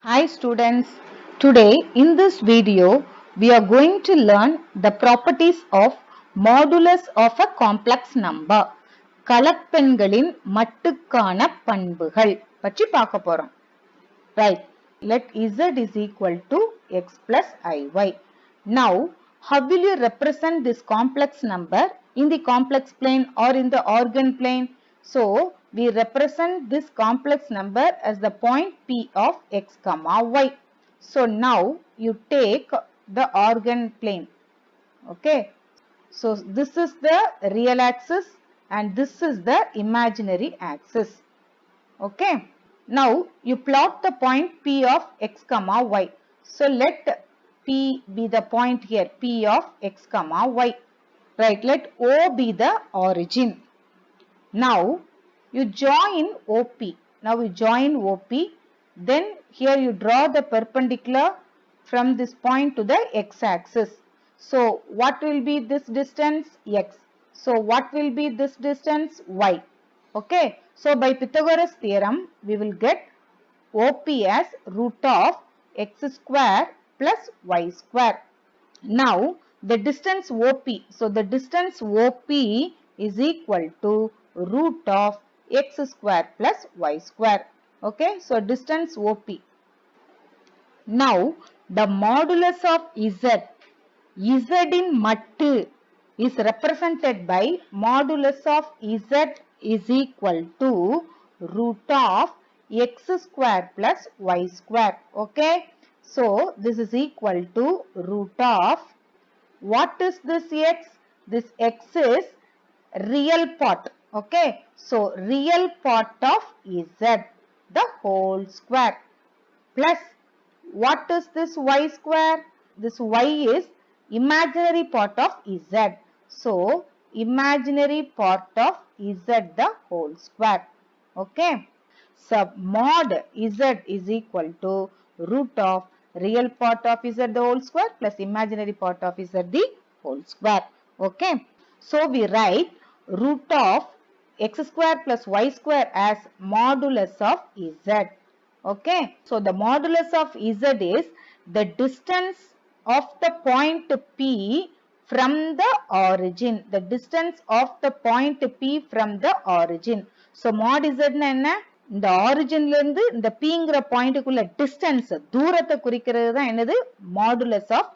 Hi students, today in this video we are going to learn the properties of modulus of a complex number. கலப்பெண்களின் மட்டுக்கான பண்புகள் பற்றி பார்க்க போறோம். Right, let z is equal to x plus iy. Now, how will you represent this complex number in the complex plane or in the organ plane? So, we represent this complex number as the point P of x comma y. So, now you take the organ plane. Okay. So, this is the real axis and this is the imaginary axis. Okay. Now, you plot the point P of x comma y. So, let P be the point here, P of x comma y. Right, let O be the origin. Now, you join OP. Now, you join OP. Then, here you draw the perpendicular from this point to the x-axis. So, what will be this distance? X. So, what will be this distance? Y. Okay. So, by Pythagoras theorem, we will get OP as root of x square plus y square. Now, the distance OP. So, the distance OP is equal to root of x square plus y square. Okay. So, distance OP. Now, the modulus of Z in mattu is represented by modulus of Z is equal to root of x square plus y square. Okay. So, this is equal to root of, what is this x? This x is real part. Okay. So, real part of Z, the whole square, plus what is this y square? This y is imaginary part of Z. So, imaginary part of Z the whole square. Okay. So, mod Z is equal to root of real part of Z the whole square plus imaginary part of Z the whole square. Okay. So, we write root of x square plus y square as modulus of Z. Okay. So, the modulus of Z is the distance of the point P from the origin. The distance of the point P from the origin. So, mod Z என்ன? இந்த ஆரிஜின்ல இருந்து இந்த Pங்கிற பாயிண்ட்டுக்குள்ள distance தூரத்தை குறிக்கிறது தான் என்னது modulus of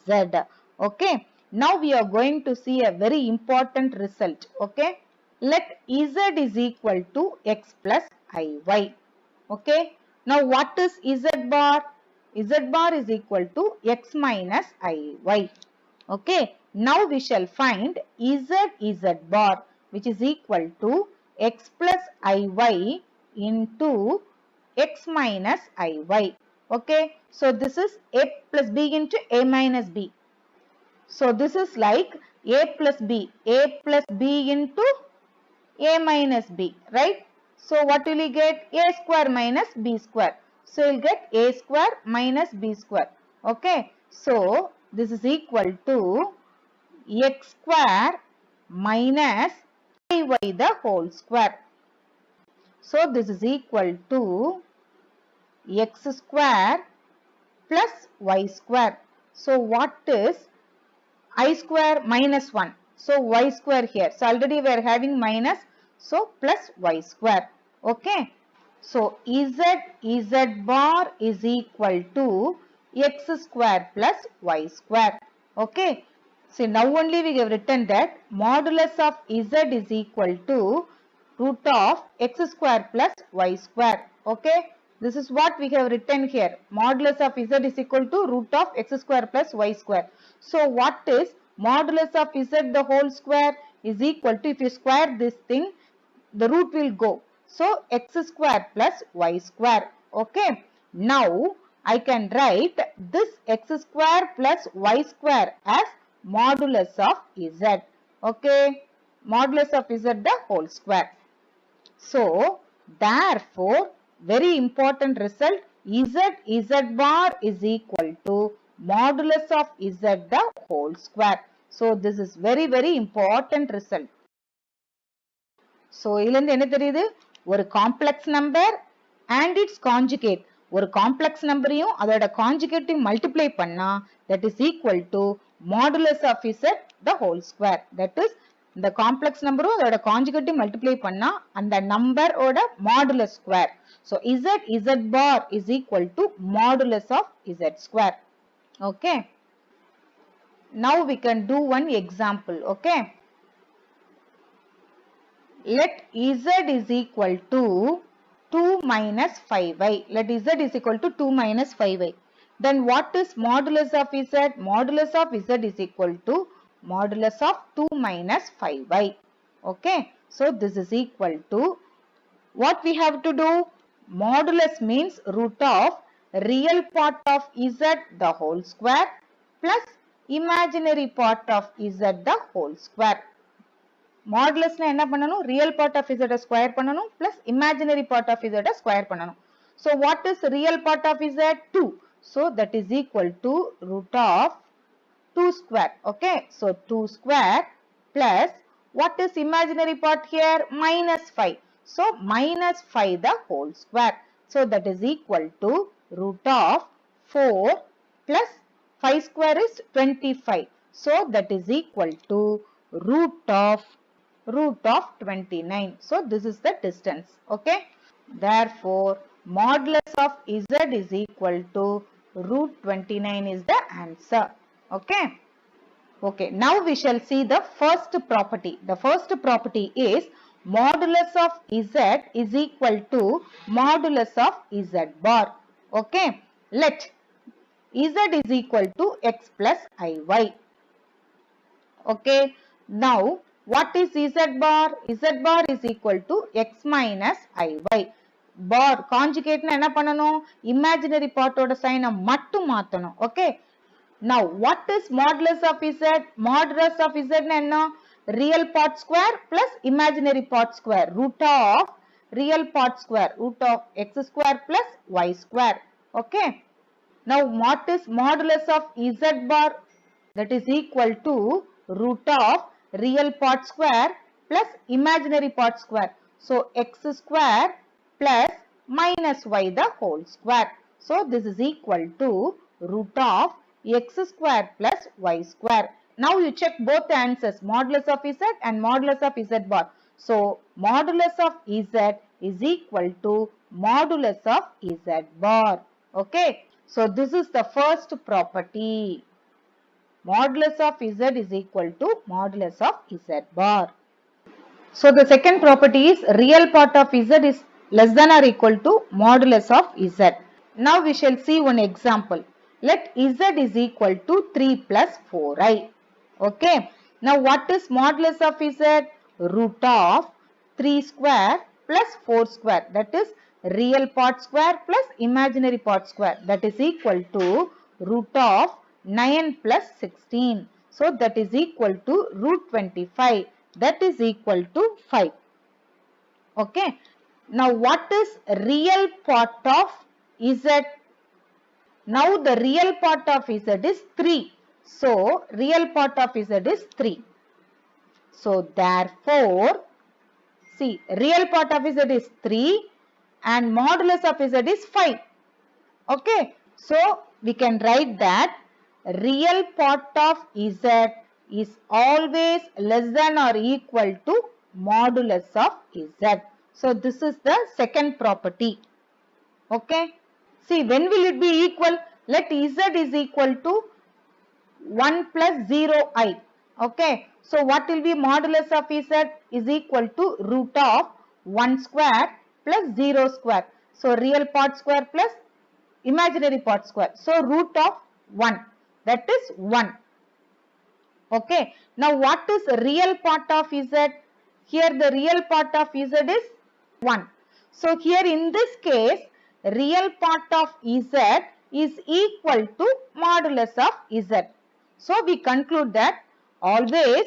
Z. Okay. Now we are going to see a very important result. Okay. Let Z is equal to x plus iy. Okay. Now what is Z bar? Z bar is equal to x minus iy. Okay. Now we shall find Z bar, which is equal to x plus iy into x minus iy. Okay. So this is a plus b into a minus b. So this is like a plus b into a minus b, right? So what will you get? A square minus b square. So you'll get a square minus b square. Okay. So this is equal to x square minus iy the whole square. So this is equal to x square plus y square. So what is I square minus 1? So y square here. So already we are having minus. So plus y square. Okay. So Z bar is equal to x square plus y square. Okay. So now only we have written that modulus of Z is equal to root of x square plus y square. Okay. This is what we have written here. Modulus of Z is equal to root of x square plus y square. So what is modulus of Z the whole square is equal to, if you square this thing, the root will go. So x square plus y square. Okay. Now I can write this x square plus y square as modulus of Z. Okay. Modulus of Z the whole square. So therefore, very important result, Z bar is equal to modulus of Z the whole square. So this is very important result. So இதிலிருந்து என்ன தெரியுது? ஒரு complex number and its conjugate. ஒரு complex நம்பரையும் அதோட காஞ்சுகேட்டையும் multiply பண்ணா that is equal to modulus of z the whole square. That is இந்த complex நம்பரும் அதோட காஞ்சுகேட்டையும் மல்டிப்ளை பண்ணா அந்த நம்பரோட modulus square. So z bar is equal to modulus of z square. Okay. Now we can do one example. Okay. Let z is equal to 2 minus 5y. Let z is equal to 2 minus 5y. Then what is modulus of z? Modulus of z is equal to modulus of 2 minus 5y. Okay. So this is equal to what we have to do? Modulus means root of real part of z the whole square plus imaginary part of z the whole square. Modulus na enna பண்ணனும் real part of z square பண்ணனும் plus imaginary part of z square பண்ணனும். So what is real part of z? 2. So that is equal to root of 2 square. Okay. So 2 square plus what is imaginary part here? Minus 5. So minus 5 the whole square. So that is equal to root of 4 plus 5 square is 25. So that is equal to root of 29. So this is the distance. Okay. Therefore modulus of z is equal to root 29 is the answer. Okay. Okay. Now we shall see the first property. The first property is modulus of z is equal to modulus of z bar. Okay. Let z is equal to x plus iy. Okay. Now what is z bar? Z bar is equal to x minus iy. Bar conjugate na enna பண்ணனும் imaginary part oda sign மட்டும் மாத்தணும். Okay. Now what is modulus of z? Modulus of z na enna? Real part square plus imaginary part square. Root of real part square. Root of x square plus y square. Okay. Now what is modulus of z bar? That is equal to root of real part square plus imaginary part square. So x square plus minus y the whole square. So this is equal to root of x square plus y square. Now you check both the answers, modulus of z and modulus of z bar. So modulus of z is equal to modulus of z bar. Okay. So this is the first property. Modulus of z is equal to modulus of z bar. So the second property is real part of z is less than or equal to modulus of z. Now we shall see one example. Let z is equal to 3 plus 4i. Okay. Now what is modulus of z? Root of 3 square plus 4 square. That is real part square plus imaginary part square. That is equal to root of 9 plus 16. So that is equal to root 25. That is equal to 5. Okay. Now what is real part of z? Now the real part of z is 3. So real part of z is 3. So therefore, see, real part of z is 3 and modulus of z is 5. Okay. So we can write that real part of z is always less than or equal to modulus of z. So this is the second property. Okay. See, when will it be equal? Let z is equal to 1 plus 0i. Okay. So what will be modulus of z is equal to root of 1 square plus 0 square. So real part square plus imaginary part square. So root of 1. That is 1. Okay. Now what is real part of z? Here the real part of z is 1. So here in this case, real part of z is equal to modulus of z. So we conclude that always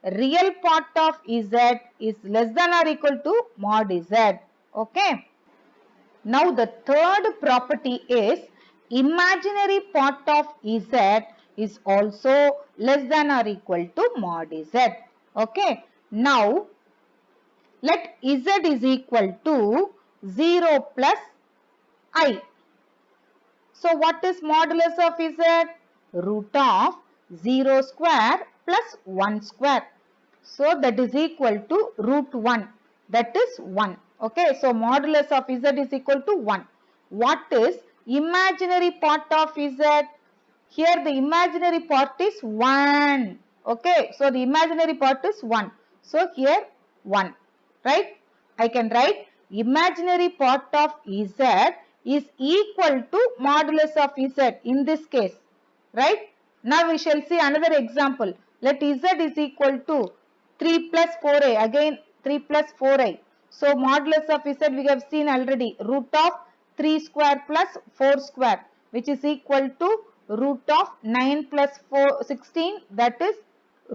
real part of z is less than or equal to mod z. Okay. Now the third property is imaginary part of z is also less than or equal to mod z. Okay. Now let z is equal to 0 plus I. So what is modulus of z? Root of 0 square plus 1 square. So that is equal to root 1. That is 1. Okay. So modulus of z is equal to 1. What is imaginary part of z? Here the imaginary part is 1. Okay. So the imaginary part is 1. So here 1. Right. I can write imaginary part of z is equal to modulus of z in this case. Right. Now we shall see another example. Let z is equal to 3 plus 4a. Again 3 plus 4a. So modulus of z we have seen already. Root of 3 square plus 4 square, which is equal to root of 9 plus 4 16, that is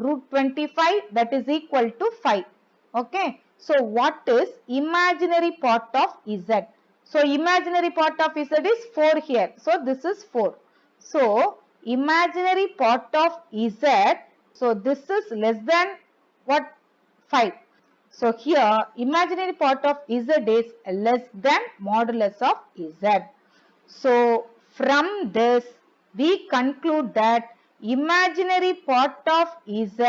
root 25, that is equal to 5. Okay. So what is imaginary part of z? So imaginary part of z is 4 here. So this is 4. So imaginary part of z, so this is less than what? 5. So here imaginary part of z is less than modulus of z. So from this we conclude that imaginary part of z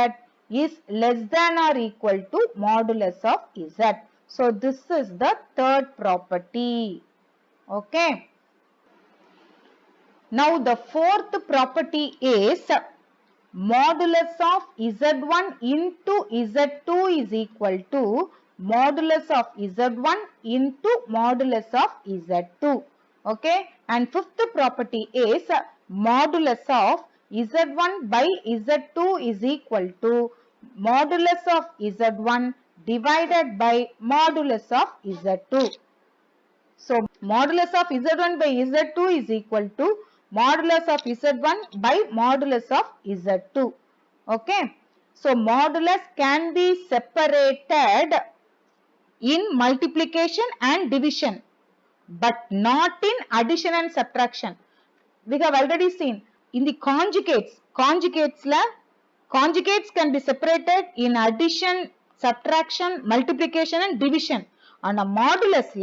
is less than or equal to modulus of z. So this is the third property. Okay. Now the fourth property is modulus of z1 into z2 is equal to modulus of z1 into modulus of z2. Okay. And fifth property is modulus of z1 by z2 is equal to modulus of z1 divided by modulus of z2. So modulus of z1 by z2 is equal to modulus of z1 by modulus of z2. Okay. So modulus can be separated in multiplication and division, but not in addition and subtraction. We have already seen in the conjugates. Conjugates can be separated in addition, subtraction, multiplication and division. On a modulus,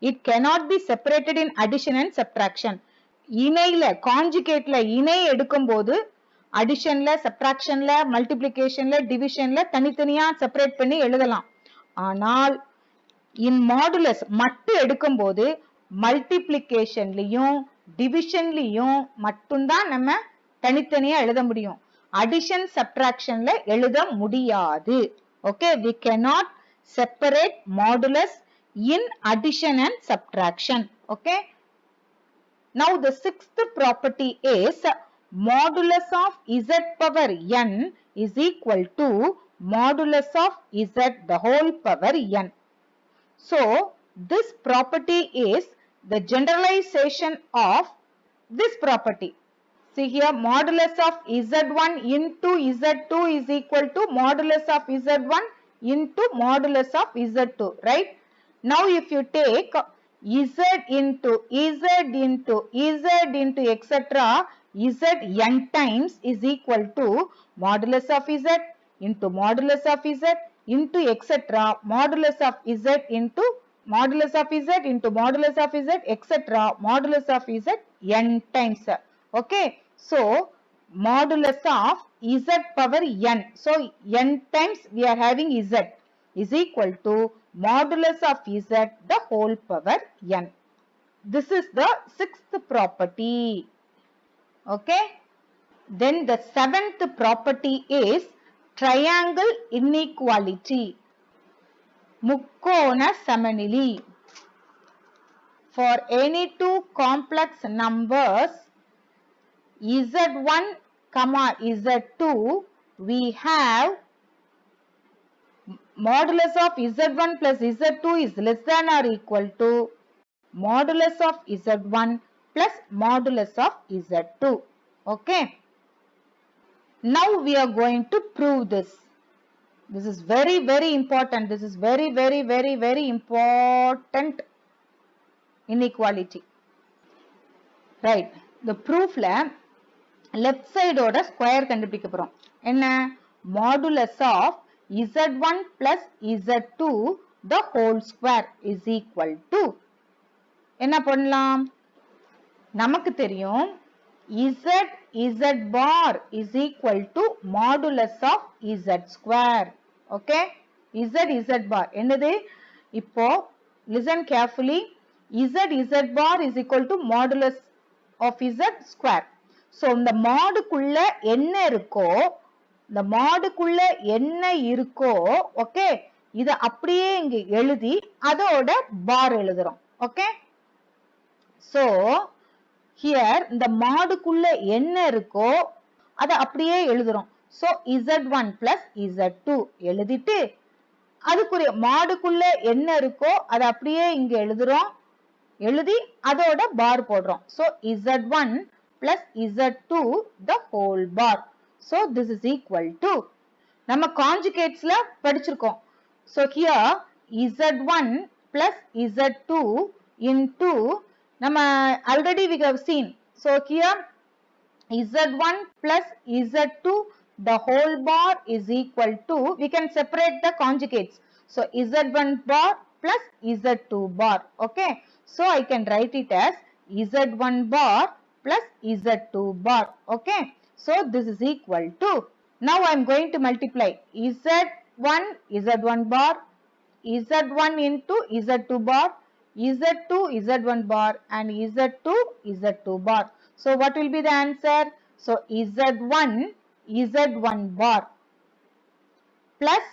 it cannot be separated in addition and subtraction. Conjugateல இணை எடுக்கும்போது additionல, subtractionல, multiplicationல, divisionல தனித்தனியா separate பண்ணி எழுதலாம். ஆனால் in modulus மட்டும் எடுக்கும்போது multiplicationலயும் divisionலயும் மட்டும்தான் நம்ம தனித்தனியா எழுத முடியும். Addition subtractionல எழுத முடியாது. Okay, we cannot separate modulus in addition and subtraction. Okay. Now the sixth property is modulus of z power n is equal to modulus of z the whole power n. So this property is the generalization of this property. See here, modulus of z1 into z2 is equal to modulus of z1 into modulus of z2, right? Now if you take z into etc. z n times is equal to modulus of z into modulus of z into etc. modulus of z into modulus of z into modulus of z etc. modulus of z n times. Okay. So modulus of z power n. So n times we are having z is equal to modulus of z the whole power n. This is the sixth property. Okay. Then the seventh property is triangle inequality. முக்கோண சமனிலி. For any two complex numbers z1, z2, we have modulus of z1 plus z2 is less than or equal to modulus of z1 plus modulus of z2. Okay. Now we are going to prove this. This is very, very important. This is very, very, very, very important inequality. Right. The proofல left side ஓட square கண்டுபிடிக்க போறோம். என்ன? Modulus of z1 plus z2 the whole square is equal to என்ன பண்ணலாம்? நமக்கு தெரியும் z bar is equal to modulus of z square. Okay, z bar என்னது? இப்போ listen carefully. z bar is equal to modulus of z square. So இந்த மாடுக்குள்ள என்ன இருக்கோ, இந்த மாடுக்குள்ள என்ன இருக்கோ, ஓகே, இத அப்படியே இங்க எழுதி அதோட பார் எழுதுறோம். ஓகே, so here இந்த மாடுக்குள்ள என்ன இருக்கோ அத அப்படியே எழுதுறோம். so z1 plus z2 எழுதிட்டு அதுக்குரிய மாடுக்குள்ள என்ன இருக்கோ அத அப்படியே இங்க எழுதுறோம். எழுதி அதோட பார் போடுறோம். so z1 plus z2 the whole bar. so this is equal to நம்ம conjugatesல படிச்சிருக்கோம். so here z1 plus z2 into நம்ம already we have seen. so here z1 plus z2 the whole bar is equal to, we can separate the conjugates. so z1 bar plus z2 bar. Okay, so I can write it as z1 bar plus z2 bar. Okay, so this is equal to, now I am going to multiply z1 bar, z1 into z2 bar, z2 z1 bar and z2 z2 bar. so what will be the answer? so z1 bar plus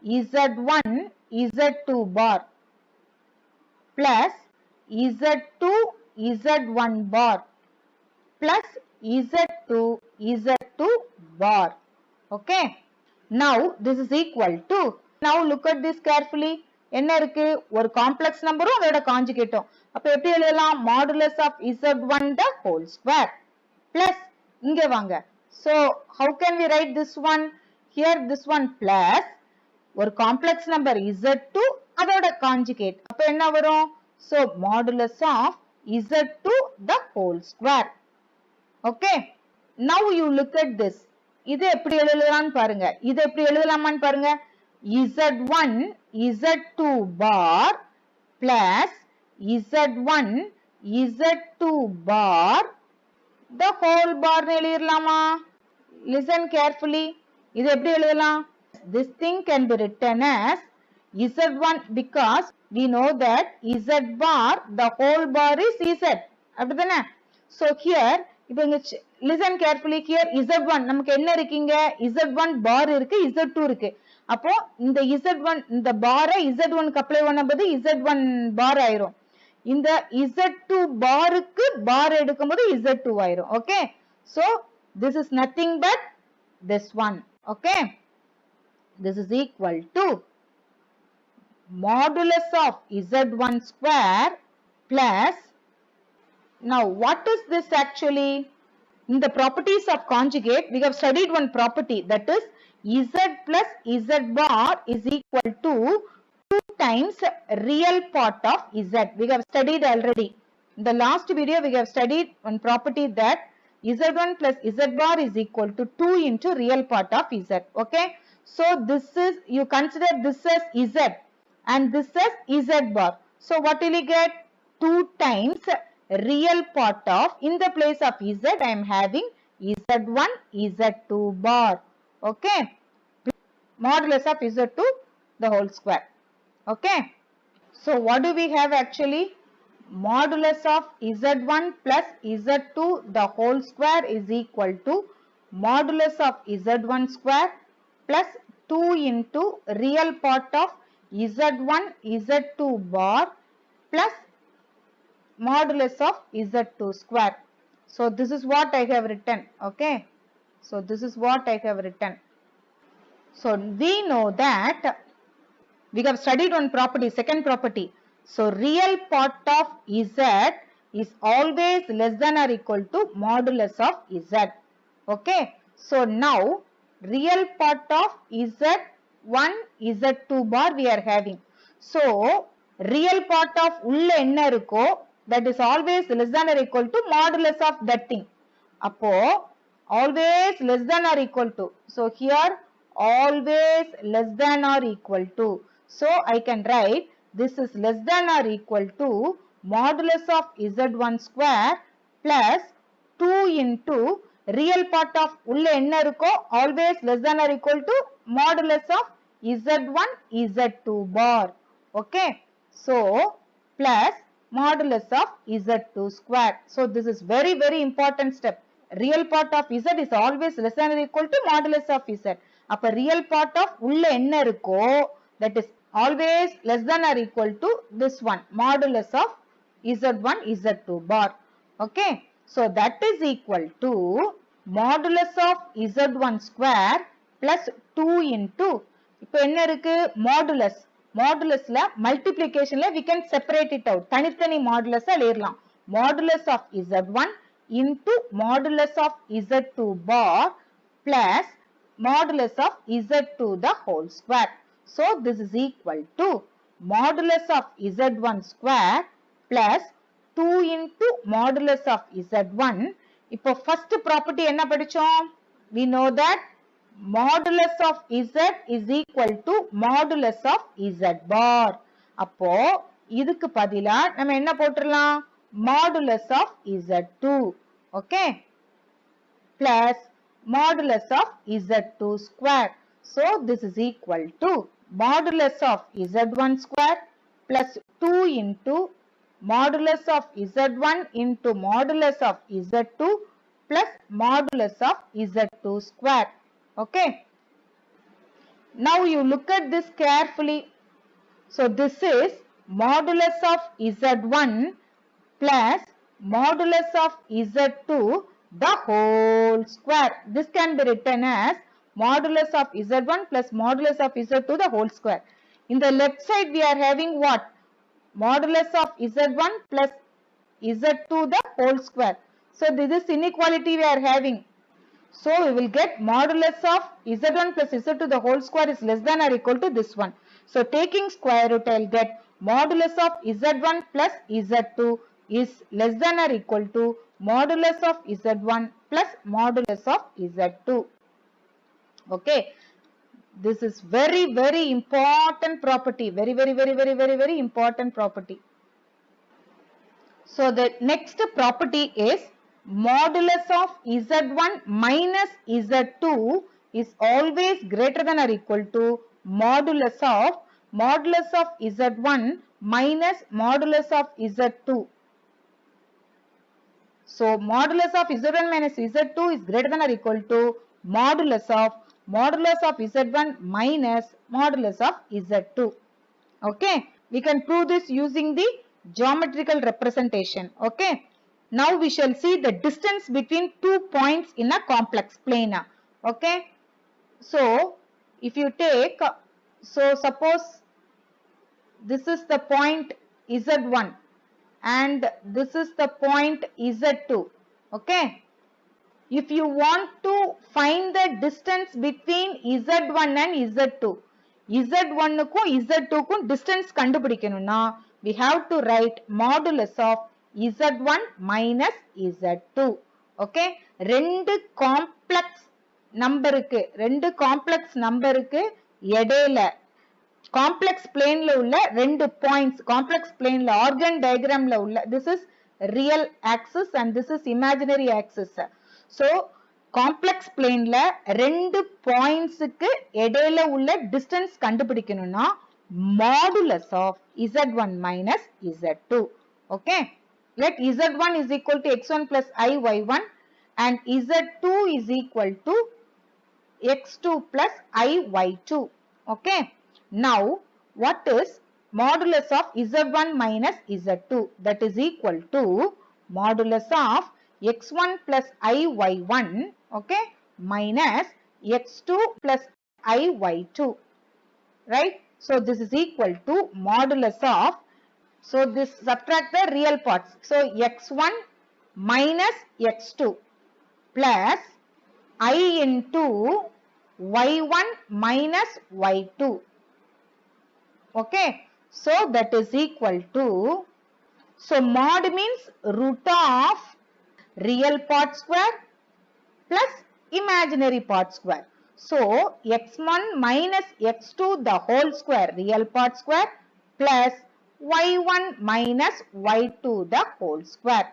z1 z2 bar plus z2 z1 bar plus z2 z2 bar. Okay, now this is equal to, now look at this carefully. என்ன இருக்கு? ஒரு complex நம்பரும் அதோட காஞ்சுகேட்டும். அப்ப எப்படி எழுதலாம்? modulus of z1 the whole square plus இங்க வாங்க. so how can we write this one? here this one plus ஒரு காம்ப்ளெக்ஸ் நம்பர் z2 அதோட காஞ்சுகேட். அப்ப என்ன வரும்? so modulus of z2 the whole square. okay, now you look at this. இது எப்படி எழுதலாம்னு பாருங்க. இது எப்படி எழுதலாமான்னு பாருங்க. z1 z2 bar plus z1 z2 bar the whole bar எழுதலாமா? listen carefully. இது எப்படி எழுதலாம்? this thing can be written as z1 because we know that z bar the whole bar is z. அப்படிதானே? so here இப்போ இங்க listen carefully. here z1 நமக்கு என்ன இருக்கீங்க? z1 bar இருக்கு, z2 இருக்கு. அப்போ இந்த z1 இந்த பாரை z1 க்கு அப்ளை பண்ணும்போது z1 bar ஆயிரும். இந்த z2 பாருக்கு பார் எடுக்கும்போது z2 ஆயிரும். okay, so this is nothing but this one. okay, this is equal to modulus of z1 square plus, now what is this actually? In the properties of conjugate we have studied one property, that is z plus z bar is equal to 2 times real part of z. we have studied already. In the last video we have studied one property that z1 plus z bar is equal to 2 into real part of z. okay, so this is, you consider this as z and this as z bar. so what will you get? 2 times real part of, in the place of z I am having z1 z2 bar. okay, modulus of z2 the whole square. okay, so what do we have actually? modulus of z1 plus z2 the whole square is equal to modulus of z1 square plus 2 into real part of z1 z2 bar plus modulus of z2 square. so this is what I have written. okay, so this is what I have written. so we know that we have studied one property, second property. so real part of z is always less than or equal to modulus of z. okay, so now real part of z1 z2 bar we are having. so real part of உள்ள என்ன இருக்கோ that is always less than or equal to modulus of that thing. அப்போ always less than or equal to, so here always less than or equal to, so I can write this is less than or equal to modulus of z1 square plus 2 into real part of உள்ள என்ன இருக்கோ always less than or equal to modulus of z1 z2 bar. Okay, so plus modulus of z2 square. So this is very very important step. Real part of z is always less than or equal to modulus of z. அப்ப real part of உள்ள என்ன இருக்கோ that is always less than or equal to this one modulus of z1 z2 bar. Okay, so that is equal to modulus of z1 square plus 2 into இப்போ என்ன இருக்கு modulus modulusல multiplicationல we can separate it out தனித்தனி modulus எழுதலாம் modulus of z1 into modulus of z2 bar plus modulus of z2 the whole square. So this is equal to modulus of z1 square plus 2 into modulus of z1. இப்போ first property என்ன படிச்சோம்? We know that modulus of z is equal to modulus of z bar. அப்போ இதுக்கு பதிலா நம்ம என்ன போட்டுறலாம்? Modulus of z2. Okay, plus modulus of z2 square. So this is equal to modulus of z1 square plus 2 into modulus of z1 into modulus of z2 plus modulus of z2 square. Okay, now you look at this carefully. So this is modulus of z1 plus modulus of z2 the whole square. This can be written as modulus of z1 plus modulus of z2 the whole square. In the left side we are having what? Modulus of z1 plus z2 the whole square. So this is inequality we are having. So we will get modulus of z1 plus z2 the whole square is less than or equal to this one. So taking square root I will get modulus of z1 plus z2 is less than or equal to modulus of z1 plus modulus of z2. Okay, this is very very important property, very important property. So the next property is modulus of z1 minus z2 is always greater than or equal to modulus of z1 minus modulus of z2. So modulus of z1 minus z2 is greater than or equal to modulus of z1 minus modulus of z2. Okay, we can prove this using the geometrical representation. Okay, now we shall see the distance between 2 points in a complex plane. Okay, so if you take, so suppose this is the point z1 and this is the point z2. Okay, if you want to find the distance between z1 and z2, z1 க்கும் z2 க்கும் distance கண்டுபிடிக்கணும்னா we have to write modulus of z1 minus z2. Okay, ரெண்டு complex நம்பருக்கு இடையில complex plane ல உள்ள ரெண்டு points, complex plane ல organ diagram ல உள்ள, this is real axis and this is imaginary axis. So complex plane ல ரெண்டு points க்கு இடையில உள்ள distance கண்டுபிடிக்கணும்னா modulus of z1 minus z2. Okay, let z1 is equal to x1 plus I y1 and z2 is equal to x2 plus I y2. Okay, now what is modulus of z1 minus z2? That is equal to modulus of x1 plus I y1, okay, minus x2 plus I y2, right? So this is equal to modulus of, so this subtract the real parts, so x1 minus x2 plus I into y1 minus y2. Okay, so that is equal to, so mod means root of real part square plus imaginary part square. So x1 minus x2 the whole square real part square plus y1 minus y2 the whole square.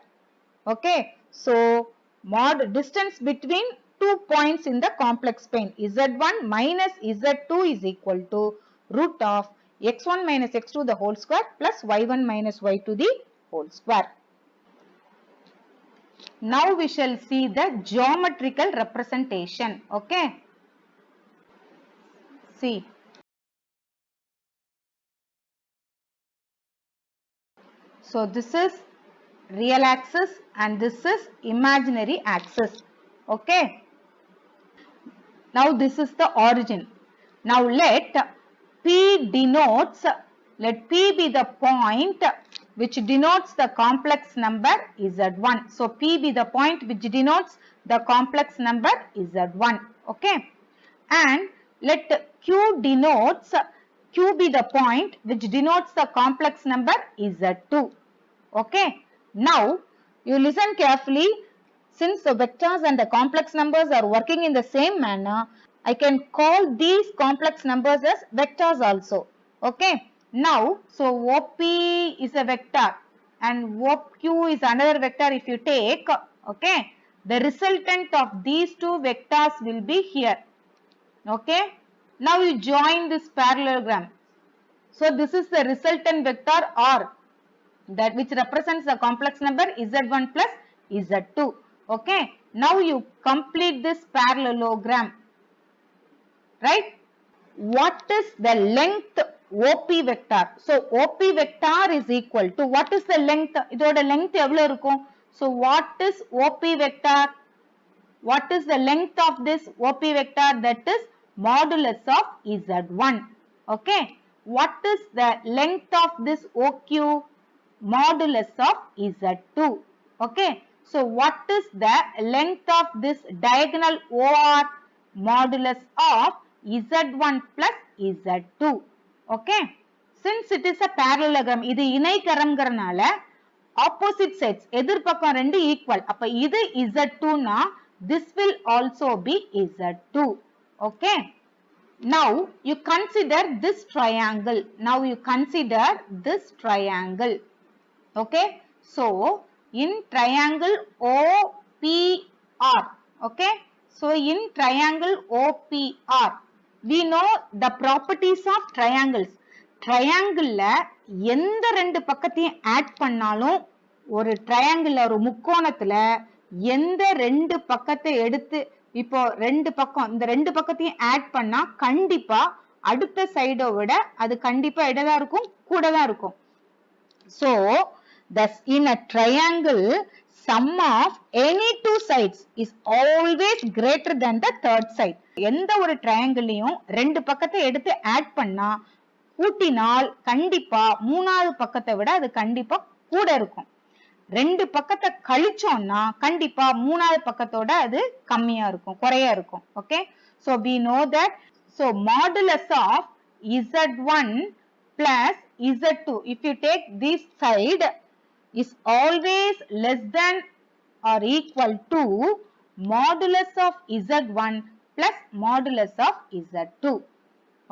Okay, So mod distance between 2 points in the complex plane z1 minus z2 is equal to root of x1 minus x2 the whole square plus y1 minus y2 the whole square. Now we shall see the geometrical representation. Okay. See. So this is real axis and this is imaginary axis. Okay. Now this is the origin. Now let P denotes, let P be the point which denotes the complex number Z1. So P be the point which denotes the complex number Z1. Okay. And let Q denotes, Q be the point which denotes the complex number Z2. Okay. Now you listen carefully. Since the vectors and the complex numbers are working in the same manner, I can call these complex numbers as vectors also. Okay. Now, so OP is a vector and OQ is another vector if you take. Okay. The resultant of these two vectors will be here. Okay. Now you join this parallelogram. So this is the resultant vector R, that which represents the complex number Z1 plus Z2. Okay. Now you complete this parallelogram. Right. What is the length OP vector? So OP vector is equal to, what is the length? இதோட length எவ்வளவு இருக்கும்? So what is OP vector? What is the length of this OP vector? That is modulus of Z1. Okay. What is the length of this OQ? Modulus of Z2. Okay. So what is the length of this diagonal OR? Modulus of Z1 plus Z2. Okay. Since it is a parallelogram, இது இணைகரம்ங்கறனால opposite sides எதிர்பக்கம் ரெண்டு equal. அப்ப இது Z2 னா this will also be Z2. Okay. Now you consider this triangle. Now you consider this triangle. Okay. So in triangle OPR. Okay. So in triangle OPR, we know the properties of triangles. Triangle ல எந்த ரெண்டு பக்கத்தையும் add பண்ணாலும் ஒரு triangle ஒரு முக்கோணத்துல எந்த ரெண்டு பக்கத்தை எடுத்து, இப்போ ரெண்டு பக்கம், இந்த ரெண்டு பக்கத்தையும் ஆட் பண்ணா கண்டிப்பா அடுத்த சைடை விட அது கண்டிப்பா என்னதான் இருக்கும், கூட தான் இருக்கும். So thus in a triangle, sum of any two sides is always greater than the third side. எந்த ஒரு triangleலையும் ரெண்டு பக்கத்தை எடுத்து ஆட் பண்ணா கூட்டினால் கண்டிப்பா மூணாவது பக்கத்தை விட அது கண்டிப்பா கூட இருக்கும். ரெண்டு பக்கத்தை கழிச்சோம்னா கண்டிப்பா மூணாவது பக்கத்தோட அது கம்மியா இருக்கும், குறையா இருக்கும். Okay. So we know that, so modulus of Z1 plus Z2, if you take this side, is always less than or equal to modulus of Z1 plus modulus of Z2.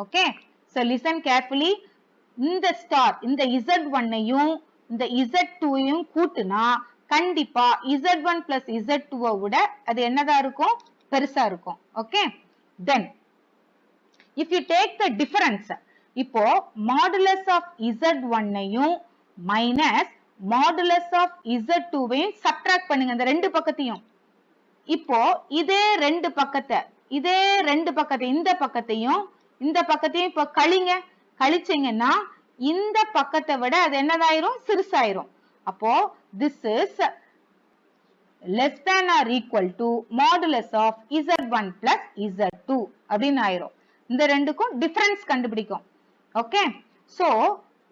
Okay. So listen carefully. இந்த star, இந்த Z1 ஐயும் இந்த Z2 ஐயும் கூட்டுனா கண்டிப்பா Z1 plus Z2 விட அது என்னதா இருக்கும், பெருசா இருக்கும். Okay. Then if you take the difference, இப்போ modulus of Z1 ஐயும் minus modulus of Z2 வையும் subtract பண்ணுங்க இந்த ரெண்டு பக்கத்தையும். இப்போ இதே ரெண்டு பக்கத்தை இந்த பக்கத்தையும் இந்த பக்கத்தையும் இப்போ கழிங்க. கழிச்சீங்கன்னா இந்த பக்கத்தை விட அது என்னதாயிரும், சிறுசாயிரும். அப்போ this is less than or equal to modulus of Z1 plus Z2 அப்படின்னு ஆயிரும். இந்த ரெண்டுக்கும் difference கண்டுபிடிக்கும். ஓகே. so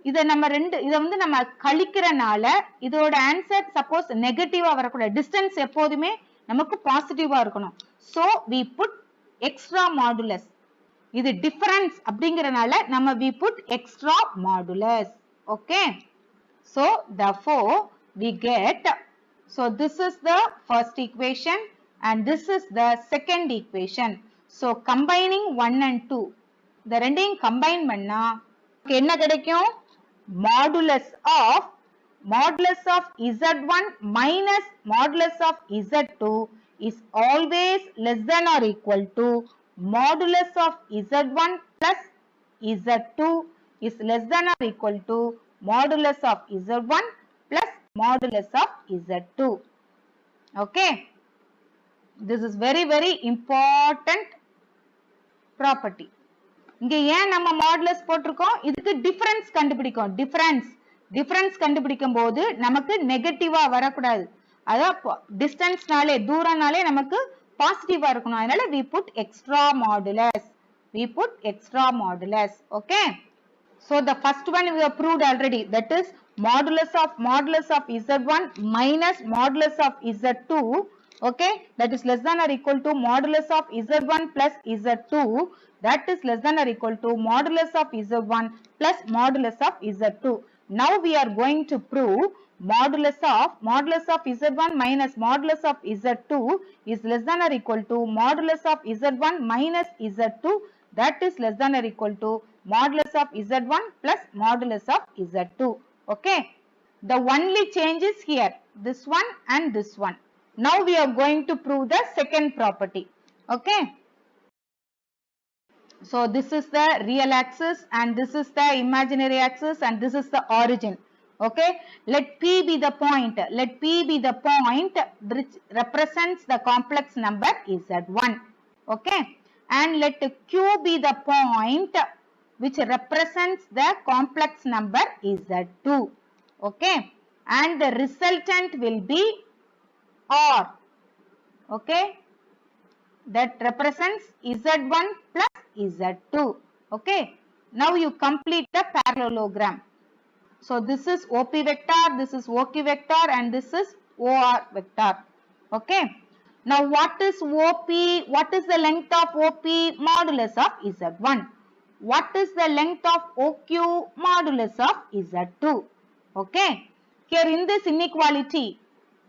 இத நம்ம நம்ம கழிக்கிறனால இதோட ஆன்சர் சப்போஸ் நெகட்டிவா வரக்கூடாது. டிஸ்டன்ஸ் எப்போதுமே நமக்கு பாசிட்டிவா இருக்கணும். so we put extra modulus. இது difference அப்படிங்கறனால நம்ம we put extra modulus. Okay. So therefore we get, so this is the first equation and this is the second equation. So combining 1 and 2, இந்த ரெண்டையும் combine பண்ணா என்ன கிடைக்கும், modulus of modulus of Z1 minus modulus of Z2 is always less than or equal to modulus of Z1 plus Z2 is less than or equal to modulus of Z1 plus modulus of Z2. Okay. This is very important property. இங்க ஏன் நம்ம modulus போட்டிருக்கோம் இதுக்கு difference கண்டுபிடிக்கும் difference கண்டுபிடிக்கும் போது நமக்கு நெகட்டிவா வரக்கூடாது அதான் டிஸ்டன்ஸ்னாலே தூரம்னாலே நமக்கு பாசிட்டிவா இருக்கணும் அதனால we put extra modulus okay so the first one we have proved already that is modulus of z1 minus modulus of z2 okay that is less than or equal to modulus of z1 plus z2 that is less than or equal to modulus of z1 plus modulus of z2 now we are going to prove modulus of z1 minus modulus of z2 is less than or equal to modulus of z1 minus z2 that is less than or equal to modulus of z1 plus modulus of z2 okay the only change is here this one and this one now we are going to prove the second property okay so this is the real axis and this is the imaginary axis and this is the origin okay let p be the point which represents the complex number z1 okay and let q be the point which represents the complex number z2 okay and the resultant will be r okay that represents z1 plus z2 okay now you complete the parallelogram so this is op vector this is oq vector and this is or vector okay now what is op what is the length of op modulus of z1 what is the length of oq modulus of z2 okay here in this inequality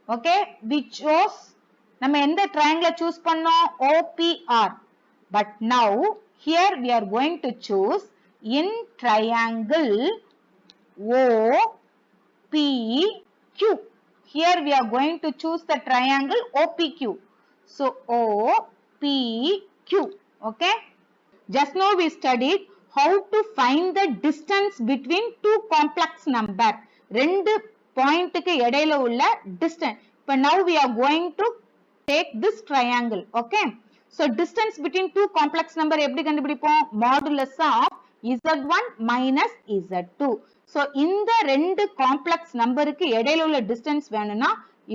okay we chose நம்ம எந்த triangle choose பண்ணோம் OPR but now here we are going to choose in triangle OPQ here we are going to choose the triangle OPQ so OPQ okay just now we studied how to find the distance between two complex number ரெண்டு பாயிண்ட்க்கு இடையில உள்ள distance இப்போ now we are going to take this triangle okay so distance between two complex number எப்படி கண்டுபிடிப்போம் modulus of z1 minus z2 so இந்த ரெண்டு complex numberக்கு இடையில உள்ள distance வேணும்னா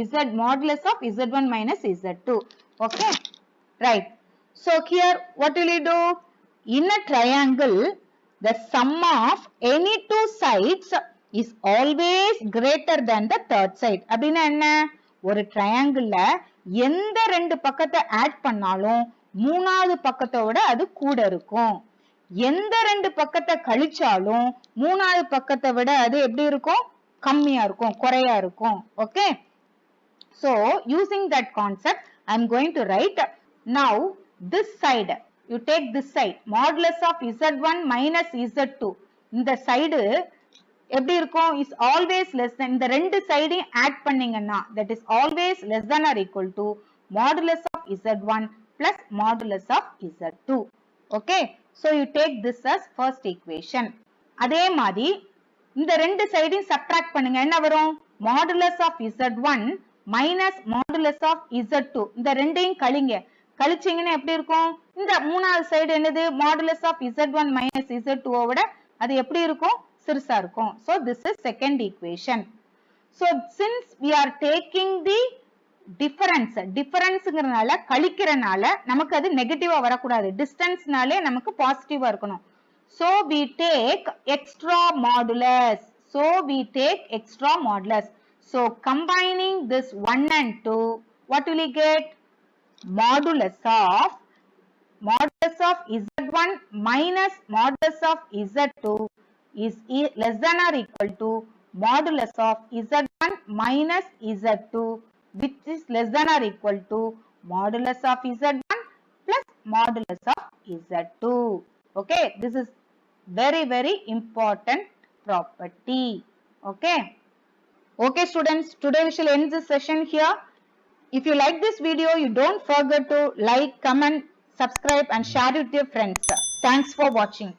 z modulus of z1 minus z2 okay right so here what will you do in a triangle the sum of any two sides is always greater than the third side அப்படினா என்ன ஒரு triangle எந்த ரெண்டு பக்கத்தை add பண்ணாலும் மூணாவது பக்கத்தோட அது கூட இருக்கும் எந்த ரெண்டு பக்கத்தை கழிச்சாலும் மூணாவது பக்கத்தை விட அது எப்படி இருக்கும் கம்மியா இருக்கும் குறையா இருக்கும் okay so using that concept I am going to write now this side you take this side modulus of z1 minus z2 இந்த சைடு எப்படி இருக்கும் is always less than இந்த ரெண்டு சைடையும் ஆட் பண்ணீங்கன்னா that is always less than or equal to modulus of z1 plus modulus of z2 okay so you take this as first equation அதே மாதிரி இந்த ரெண்டு சைடையும் subtract பண்ணுங்க என்ன வரும் modulus of z1 minus modulus of z2 இந்த ரெண்டையும் கழிச்சீங்கன்னா எப்படி இருக்கும் இந்த மூணாவது சைடு என்னது modulus of z1 minus z2 விட அது எப்படி இருக்கும் சிறுசா இருக்கும் so this is second equation so since we are taking the differenceங்கறனால கழிக்கிறனால நமக்கு அது நெகட்டிவா வரக்கூடாது டிஸ்டன்ஸ்னாலே நமக்கு பாசிட்டிவா இருக்கணும் so we take extra modulus so combining this 1 and 2 what will you get modulus of z1 minus modulus of z2 is less than or equal to modulus of z1 minus z2 which is less than or equal to modulus of z1 plus modulus of z2 okay this is very important property okay Okay students, today we shall end this session here. If you like this video, you don't forget to like, comment, subscribe and share it with your friends. Thanks for watching.